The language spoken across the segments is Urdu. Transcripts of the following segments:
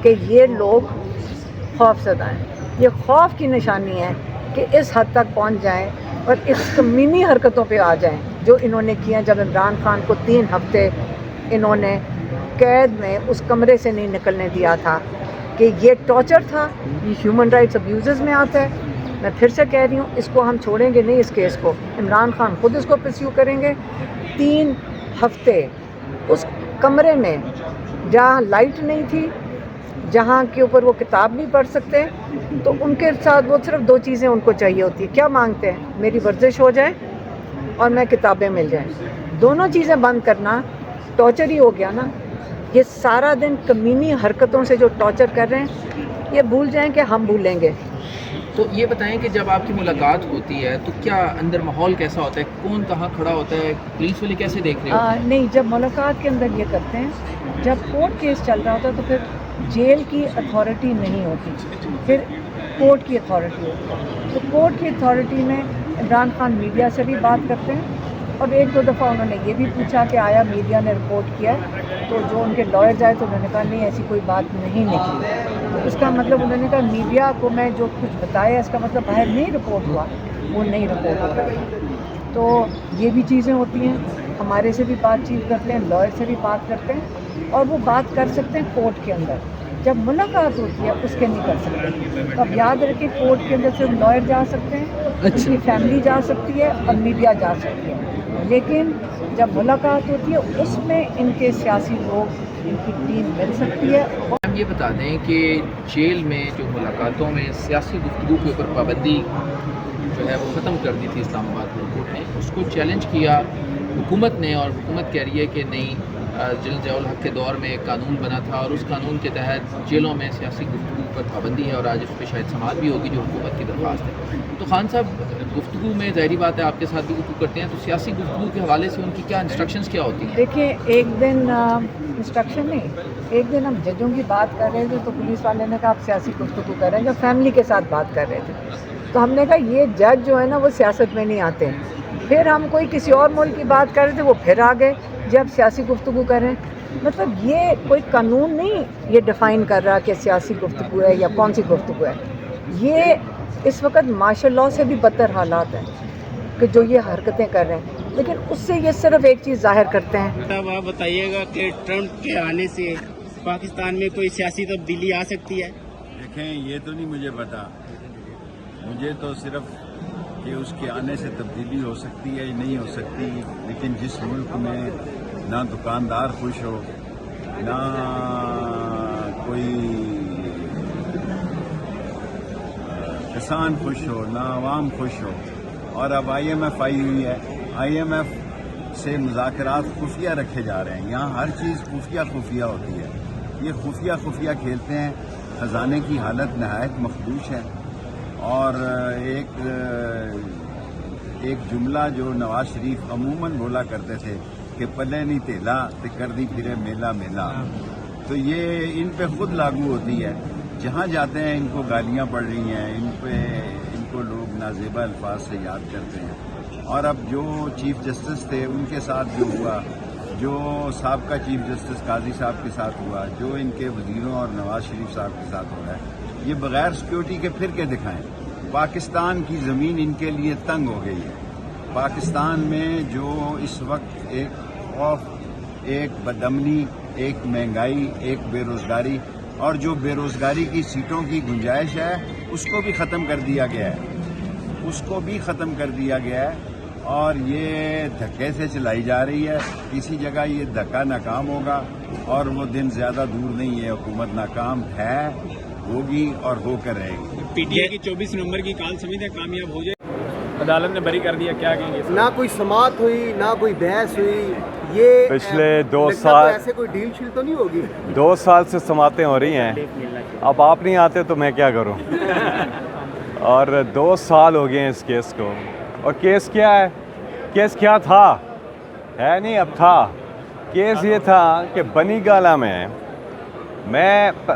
کہ یہ لوگ خوف زدہ ہیں. یہ خوف کی نشانی ہے کہ اس حد تک پہنچ جائیں اور اس کمینی حرکتوں پہ آ جائیں جو انہوں نے کیا. جب عمران خان کو 3 ہفتے انہوں نے قید میں اس کمرے سے نہیں نکلنے دیا تھا کہ یہ ٹارچر تھا, یہ ہیومن رائٹس ابیوزز میں آتا ہے. میں پھر سے کہہ رہی ہوں, اس کو ہم چھوڑیں گے نہیں. اس کیس کو عمران خان خود اس کو پرسیو کریں گے. 3 ہفتے اس کمرے میں جہاں لائٹ نہیں تھی, جہاں کے اوپر وہ کتاب نہیں پڑھ سکتے, تو ان کے ساتھ وہ صرف 2 چیزیں ان کو چاہیے ہوتی ہیں. کیا مانگتے ہیں؟ میری ورزش ہو جائے اور میں کتابیں مل جائیں. دونوں چیزیں بند کرنا ٹارچر ہی ہو گیا نا. یہ سارا دن کمینی حرکتوں سے جو ٹارچر کر رہے ہیں, یہ بھول جائیں کہ ہم بھولیں گے. تو یہ بتائیں کہ جب آپ کی ملاقات ہوتی ہے تو کیا اندر ماحول کیسا ہوتا ہے؟ کون کہاں کھڑا ہوتا ہے؟ پولیس والے کیسے دیکھ رہے ہوتے ہیں؟ نہیں, جب ملاقات کے اندر یہ کرتے ہیں, جب کورٹ کیس چل رہا ہوتا ہے تو پھر جیل کی اتھارٹی نہیں ہوتی, پھر کورٹ کی اتھارٹی ہوتی ہے. تو کورٹ کی اتھارٹی میں عمران خان میڈیا سے بھی بات کرتے ہیں, اور 1-2 دفعہ انہوں نے یہ بھی پوچھا کہ آیا میڈیا نے رپورٹ کیا ہے؟ تو جو ان کے لائر آئے تو انہوں نے کہا نہیں, ایسی کوئی بات نہیں نکلی. تو اس کا مطلب انہوں نے کہا میڈیا کو میں جو کچھ بتایا اس کا مطلب باہر نہیں رپورٹ ہوا, وہ نہیں رپورٹ ہو رہا تھا. تو یہ بھی چیزیں ہوتی ہیں. ہمارے سے بھی بات چیت کرتے ہیں, لائر سے بھی بات کرتے ہیں, اور وہ بات کر سکتے ہیں کورٹ کے اندر. جب ملاقات ہوتی ہے اس کے نہیں کر سکتے. تو اب یاد رکھیں, کورٹ کے اندر صرف لائر جا سکتے ہیں, اس کی فیملی جا سکتی ہے, اور میڈیا جا سکتی ہے. لیکن جب ملاقات ہوتی ہے اس میں ان کے سیاسی لوگ, ان کی ٹیم مل سکتی ہے. ہم یہ بتا دیں کہ جیل میں جو ملاقاتوں میں سیاسی گفتگو کے اوپر پابندی جو ہے وہ ختم کر دی تھی اسلام آباد ہائی کورٹ نے, اس کو چیلنج کیا حکومت نے, اور حکومت کہہ رہی ہے کہ نہیں, جنرل ضیاء الحق کے دور میں ایک قانون بنا تھا اور اس قانون کے تحت جیلوں میں سیاسی گفتگو پر پابندی ہے, اور آج اس پہ شاید سماعت بھی ہوگی جو حکومت کی درخواست ہے. تو خان صاحب, گفتگو میں ظاہری بات ہے آپ کے ساتھ بھی گفتگو کرتے ہیں, تو سیاسی گفتگو کے حوالے سے ان کی کیا انسٹرکشنز کیا ہوتی ہیں؟ دیکھیں, ایک دن انسٹرکشن نہیں, ایک دن ہم ججوں کی بات کر رہے تھے تو پولیس والے نے کہا آپ سیاسی گفتگو کر رہے ہیں, جب فیملی کے ساتھ بات کر رہے تھے تو ہم نے کہا یہ جج جو ہے نا وہ سیاست میں نہیں آتے. پھر ہم کوئی کسی اور ملک کی بات کر رہے تھے, وہ پھر آ گئے جب سیاسی گفتگو کر رہے ہیں. مطلب یہ کوئی قانون نہیں یہ ڈیفائن کر رہا کہ سیاسی گفتگو ہے یا کون سی گفتگو ہے. یہ اس وقت مارشل لاء سے بھی بدتر حالات ہیں کہ جو یہ حرکتیں کر رہے ہیں, لیکن اس سے یہ صرف ایک چیز ظاہر کرتے ہیں. اب آپ بتائیے گا کہ ٹرمپ کے آنے سے پاکستان میں کوئی سیاسی تبدیلی آ سکتی ہے؟ دیکھیں, یہ تو نہیں مجھے پتا. مجھے تو صرف کہ اس کے آنے سے تبدیلی ہو سکتی ہے یا نہیں ہو سکتی, لیکن جس ملک میں نہ دکاندار خوش ہو, نہ کوئی کسان خوش ہو, نہ عوام خوش ہو, اور اب IMF آئی ہوئی ہے, IMF سے مذاکرات خفیہ رکھے جا رہے ہیں. یہاں ہر چیز خفیہ ہوتی ہے. یہ خفیہ کھیلتے ہیں. خزانے کی حالت نہایت مخدوش ہے, اور ایک جملہ جو نواز شریف عموماً بولا کرتے تھے کہ پلے نہیں تیلا تے کر دی پھرے میلا میلا, تو یہ ان پہ خود لاگو ہوتی ہے. جہاں جاتے ہیں ان کو گالیاں پڑ رہی ہیں, ان کو لوگ نازیبا الفاظ سے یاد کرتے ہیں. اور اب جو چیف جسٹس تھے ان کے ساتھ جو ہوا, جو سابقہ چیف جسٹس قاضی صاحب کے ساتھ ہوا, جو ان کے وزیروں اور نواز شریف صاحب کے ساتھ ہو رہا ہے, یہ بغیر سیکیورٹی کے پھر کے دکھائیں. پاکستان کی زمین ان کے لیے تنگ ہو گئی ہے. پاکستان میں جو اس وقت ایک خوف, ایک بدامنی, ایک مہنگائی, ایک بے روزگاری, اور جو بے روزگاری کی سیٹوں کی گنجائش ہے اس کو بھی ختم کر دیا گیا ہے, اور یہ دھکے سے چلائی جا رہی ہے. کسی جگہ یہ دھکا ناکام ہوگا, اور وہ دن زیادہ دور نہیں ہے. حکومت ناکام ہے, ہوگی اور ہو کر رہے گی. PTI کی 24 نومبر کی کال سمیت ہے کامیاب ہو جائے, عدالت نے بری کر دیا, کیا کہیں گے؟ نہ کوئی سماعت ہوئی, نہ کوئی بحث ہوئی. یہ پچھلے 2 سال ایسے کوئی ڈیل شیل تو نہیں ہوگی. 2 سال سے سماعتیں ہو رہی ہیں. اب آپ نہیں آتے تو میں کیا کروں. اور 2 سال ہو گئے ہیں اس کیس کو. اور کیس کیا ہے؟ کیس کیا تھا, ہے نہیں, اب تھا. کیس یہ تھا کہ بنی گالہ میں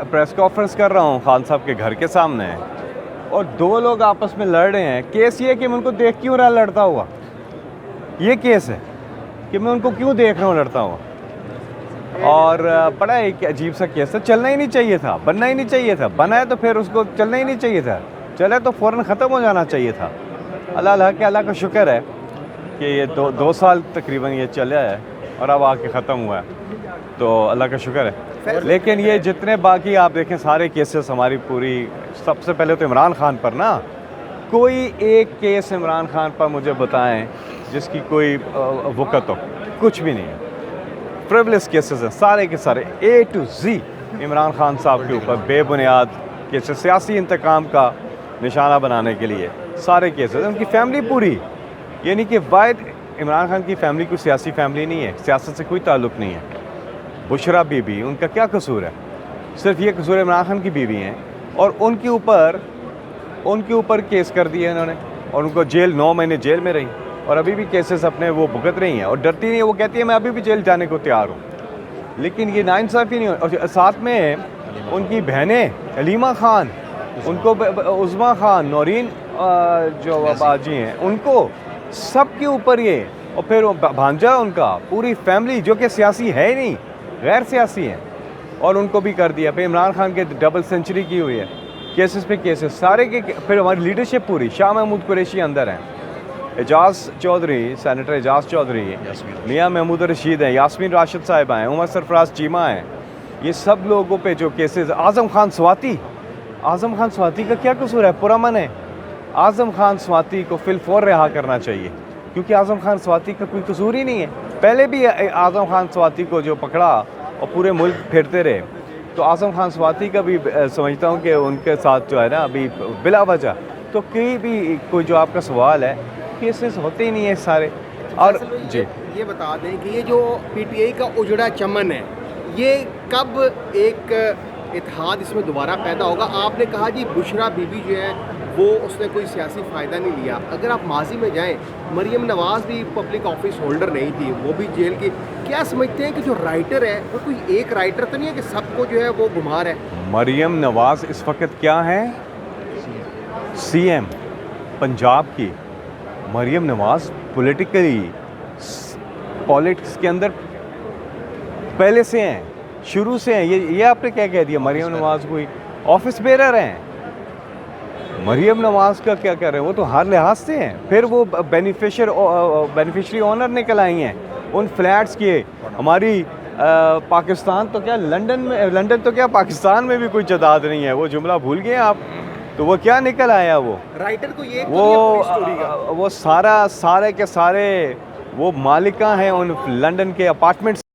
پریس کانفرنس کر رہا ہوں خان صاحب کے گھر کے سامنے, اور 2 لوگ آپس میں لڑ رہے ہیں. کیس یہ ہے کہ میں ان کو دیکھ کیوں رہا لڑتا ہوا. یہ کیس ہے کہ میں ان کو کیوں دیکھ رہا ہوں لڑتا ہوا. اور بڑا ایک عجیب سا کیس ہے, چلنا ہی نہیں چاہیے تھا, بننا ہی نہیں چاہیے تھا, بنا ہے تو پھر اس کو چلنا ہی نہیں چاہیے تھا, چلے تو فوراً ختم ہو جانا چاہیے تھا. اللہ کا شکر ہے کہ یہ دو سال تقریباً یہ چلا ہے اور اب آ کے ختم ہوا ہے, تو اللہ کا شکر ہے. لیکن یہ جتنے باقی آپ دیکھیں سارے کیسز ہماری پوری, سب سے پہلے تو عمران خان پر نا, کوئی ایک کیس عمران خان پر مجھے بتائیں جس کی کوئی وقت ہو, کچھ بھی نہیں ہے. پریولیس کیسز ہیں سارے کے سارے A to Z Imran Khan صاحب کے اوپر بے بنیاد کیسز, سیاسی انتقام کا نشانہ بنانے کے لیے سارے کیسز. ان کی فیملی پوری, یعنی کہ واحد عمران خان کی فیملی کوئی سیاسی فیملی نہیں ہے, سیاست سے کوئی تعلق نہیں ہے. بشرا بی بی ان کا کیا قصور ہے؟ صرف یہ قصور عمران خان کی بیوی ہیں, اور ان کے اوپر کیس کر دیے انہوں نے, اور ان کو جیل 9 مہینے جیل میں رہی, اور ابھی بھی کیسز اپنے وہ بھگت رہی ہیں اور ڈرتی نہیں ہے. وہ کہتی ہے میں ابھی بھی جیل جانے کو تیار ہوں, لیکن یہ ناانصافی نہیں ہو. اور ساتھ میں ان کی بہنیں علیمہ خان, ان کو عظمیٰ خان, نورین جو باجی ہیں, ان کو سب کے اوپر یہ, اور پھر بھانجا ان کا, پوری فیملی جو کہ سیاسی ہے ہی نہیں, غیر سیاسی ہیں, اور ان کو بھی کر دیا. پھر عمران خان کے ڈبل سینچری کی ہوئی ہے, کیسز پہ کیسز سارے کے. پھر ہماری لیڈرشپ پوری, شاہ محمود قریشی اندر ہیں, اعجاز چودھری, سینیٹر اعجاز چودھری, میاں محمود رشید ہیں, یاسمین راشد صاحبہ ہیں, عمر سرفراز چیمہ ہیں, یہ سب لوگوں پہ جو کیسز. اعظم خان سواتی کا کیا قصور ہے؟ پرامن ہے. اعظم خان سواتی کو فی الفور رہا کرنا چاہیے, کیونکہ اعظم خان سواتی کا کوئی قصور ہی نہیں ہے. پہلے بھی اعظم خان سواتی کو جو پکڑا اور پورے ملک پھیرتے رہے, تو اعظم خان سواتی کا بھی سمجھتا ہوں کہ ان کے ساتھ جو ہے نا ابھی بلا وجہ تو کوئی جو آپ کا سوال ہے, کیسز ہوتے ہی نہیں ہیں سارے. اور جی یہ بتا دیں کہ یہ جو پی ٹی آئی کا اجڑا چمن ہے, یہ کب ایک اتحاد اس میں دوبارہ پیدا ہوگا؟ آپ نے کہا جی بشرا بی بی جو ہے وہ اس نے کوئی سیاسی فائدہ نہیں لیا. اگر آپ ماضی میں جائیں, مریم نواز بھی پبلک آفس ہولڈر نہیں تھی, وہ بھی جیل کی. کیا سمجھتے ہیں کہ جو رائٹر ہے وہ کوئی ایک رائٹر تو نہیں ہے کہ سب کو جو ہے وہ گمار ہے؟ مریم نواز اس وقت کیا ہے؟ سی ایم پنجاب کی. مریم نواز پولیٹیکلی پالیٹکس کے اندر پہلے سے ہیں, شروع سے ہیں. یہ آپ نے کیا کہہ دیا؟ مریم نواز کوئی آفس بیرر ہیں. مریم نواز کا کیا کر رہے ہیں؟ وہ تو ہر لحاظ سے ہیں. پھر وہ بینیفیشری آنر نکل آئی ہیں ان فلیٹس کے. ہماری پاکستان تو کیا لنڈن تو کیا پاکستان میں بھی کوئی جداد نہیں ہے. وہ جملہ بھول گئے آپ؟ تو وہ کیا نکل آیا؟ وہ رائٹر کو یہ وہ سارے کے سارے وہ مالکہ ہیں ان لنڈن کے اپارٹمنٹس